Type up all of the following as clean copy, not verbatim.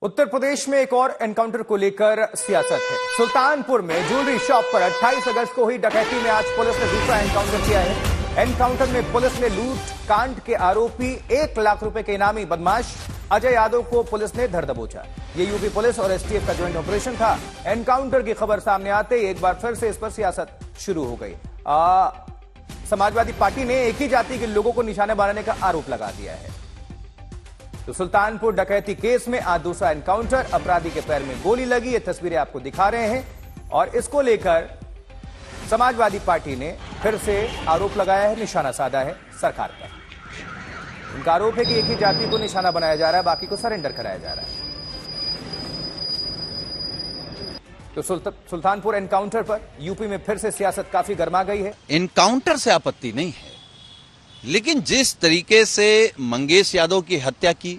उत्तर प्रदेश में एक और एनकाउंटर को लेकर सियासत है। सुल्तानपुर में ज्वेलरी शॉप पर 28 अगस्त को हुई डकैती में आज पुलिस ने दूसरा एनकाउंटर किया है। एनकाउंटर में पुलिस ने लूट कांड के आरोपी 1 लाख रुपए के इनामी बदमाश अजय यादव को पुलिस ने धर दबोचा। ये यूपी पुलिस और एसटीएफ का ज्वाइंट ऑपरेशन था। एनकाउंटर की खबर सामने आते ही एक बार फिर से इस पर सियासत शुरू हो गई। समाजवादी पार्टी ने एक ही जाति के लोगों को निशाने बनाने का आरोप लगा दिया है। तो सुल्तानपुर डकैती केस में आज दूसरा एनकाउंटर, अपराधी के पैर में गोली लगी। ये तस्वीरें आपको दिखा रहे हैं और इसको लेकर समाजवादी पार्टी ने फिर से आरोप लगाया है, निशाना साधा है सरकार पर। उनका आरोप है कि एक ही जाति को निशाना बनाया जा रहा है, बाकी को सरेंडर कराया जा रहा है। तो सुल्तानपुर एनकाउंटर पर यूपी में फिर से सियासत काफी गर्मा गई है। एनकाउंटर से आपत्ति नहीं है, लेकिन जिस तरीके से मंगेश यादव की हत्या की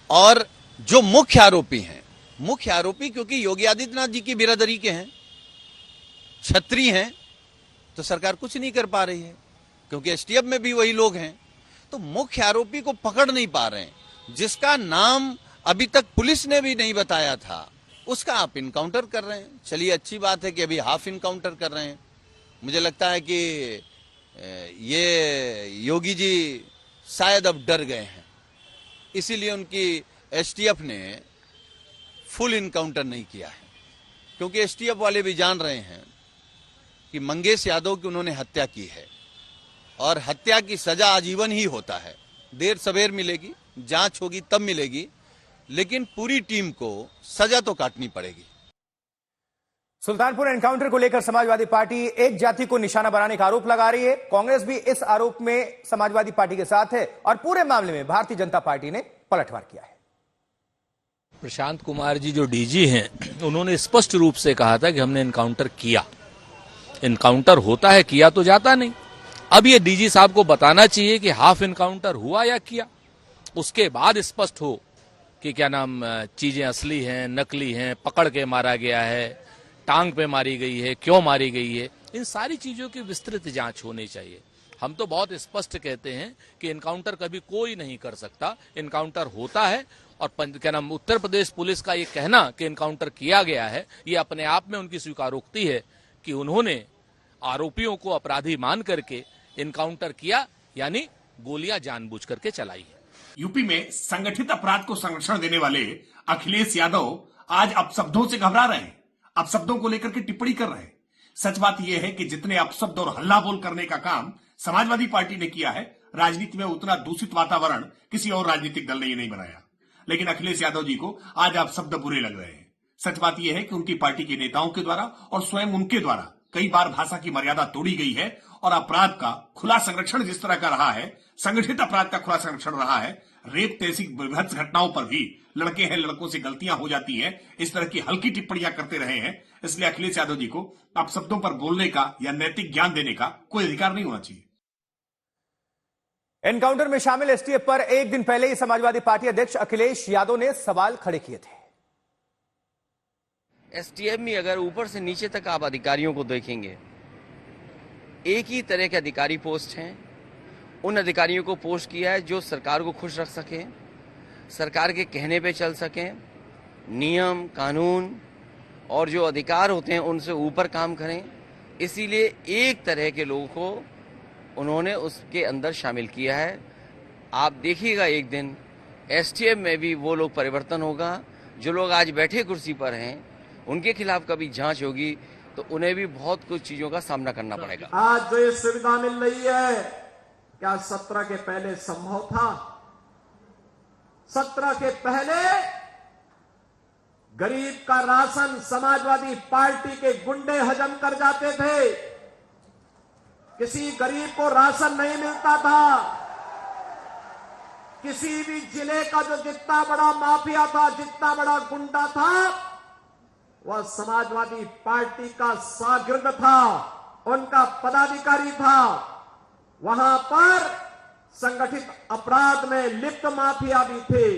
और जो मुख्य आरोपी क्योंकि योगी आदित्यनाथ जी की बिरादरी के हैं, छत्री हैं, तो सरकार कुछ नहीं कर पा रही है क्योंकि एसटीएफ में भी वही लोग हैं। तो मुख्य आरोपी को पकड़ नहीं पा रहे हैं, जिसका नाम अभी तक पुलिस ने भी नहीं बताया था, उसका आप इनकाउंटर कर रहे हैं। चलिए, अच्छी बात है कि अभी हाफ इनकाउंटर कर रहे हैं। मुझे लगता है कि ये योगी जी शायद अब डर गए हैं, इसीलिए उनकी एसटीएफ ने फुल इनकाउंटर नहीं किया है, क्योंकि एसटीएफ वाले भी जान रहे हैं कि मंगेश यादव की उन्होंने हत्या की है और हत्या की सजा आजीवन ही होता है। देर सवेर मिलेगी, जांच होगी तब मिलेगी, लेकिन पूरी टीम को सजा तो काटनी पड़ेगी। सुल्तानपुर एनकाउंटर को लेकर समाजवादी पार्टी एक जाति को निशाना बनाने का आरोप लगा रही है। कांग्रेस भी इस आरोप में समाजवादी पार्टी के साथ है और पूरे मामले में भारतीय जनता पार्टी ने पलटवार किया है। प्रशांत कुमार जी जो डीजी हैं, उन्होंने स्पष्ट रूप से कहा था कि हमने एनकाउंटर किया। एनकाउंटर होता है, किया तो जाता नहीं। अब ये डीजी साहब को बताना चाहिए कि हाफ एनकाउंटर हुआ या किया, उसके बाद स्पष्ट हो कि क्या नाम चीजें असली हैं, नकली हैं, पकड़ के मारा गया है, टांग पे मारी गई है, क्यों मारी गई है। इन सारी चीजों की विस्तृत जांच होनी चाहिए। हम तो बहुत स्पष्ट कहते हैं कि एनकाउंटर कभी कोई नहीं कर सकता, एनकाउंटर होता है। और क्या नाम उत्तर प्रदेश पुलिस का ये कहना कि एनकाउंटर किया गया है, ये अपने आप में उनकी स्वीकारोक्ति है कि उन्होंने आरोपियों को अपराधी मान करके एनकाउंटर किया, यानी गोलियां जानबूझ करके चलाई है। यूपी में संगठित अपराध को संरक्षण देने वाले अखिलेश यादव आज अपशब्दों से घबरा रहे हैं, अपशब्दों को लेकर के टिप्पणी कर रहे हैं। सच बात यह है कि जितने अपशब्द और हल्ला बोल करने का काम समाजवादी पार्टी ने किया है, राजनीति में उतना दूषित वातावरण किसी और राजनीतिक दल ने ये नहीं बनाया। लेकिन अखिलेश यादव जी को आज अपशब्द बुरे लग रहे हैं। सच बात यह है कि उनकी पार्टी के नेताओं के द्वारा और स्वयं उनके द्वारा कई बार भाषा की मर्यादा तोड़ी गई है और अपराध का खुला संरक्षण जिस तरह का रहा है, संगठित अपराध का खुला संरक्षण रहा है, रेप जैसी विभत्स घटनाओं पर भी लड़के हैं, लड़कों से गलतियां हो जाती हैं, इस तरह की हल्की टिप्पणियां करते रहे हैं। इसलिए अखिलेश यादव जी को अपशब्दों पर बोलने का या नैतिक ज्ञान देने का कोई अधिकार नहीं होना चाहिए। एनकाउंटर में शामिल एसटीएफ पर एक दिन पहले ही समाजवादी पार्टी अध्यक्ष अखिलेश यादव ने सवाल खड़े किए थे। एसटीएफ में अगर ऊपर से नीचे तक आप अधिकारियों को देखेंगे, एक ही तरह के अधिकारी पोस्ट हैं। उन अधिकारियों को पोस्ट किया है जो सरकार को खुश रख सकें, सरकार के कहने पे चल सकें, नियम कानून और जो अधिकार होते हैं उनसे ऊपर काम करें। इसीलिए एक तरह के लोगों को उन्होंने उसके अंदर शामिल किया है। आप देखिएगा एक दिन एसटीएफ में भी वो लोग परिवर्तन होगा। जो लोग आज बैठे कुर्सी पर हैं, उनके खिलाफ कभी जांच होगी तो उन्हें भी बहुत कुछ चीजों का सामना करना पड़ेगा। आज जो ये सुविधा मिल रही है, क्या 17 के पहले संभव था? 17 के पहले गरीब का राशन समाजवादी पार्टी के गुंडे हजम कर जाते थे। किसी गरीब को राशन नहीं मिलता था। किसी भी जिले का जो जितना बड़ा माफिया था, जितना बड़ा गुंडा था, वह समाजवादी पार्टी का शागिर्द था, उनका पदाधिकारी था। वहां पर संगठित अपराध में लिप्त माफिया भी थे।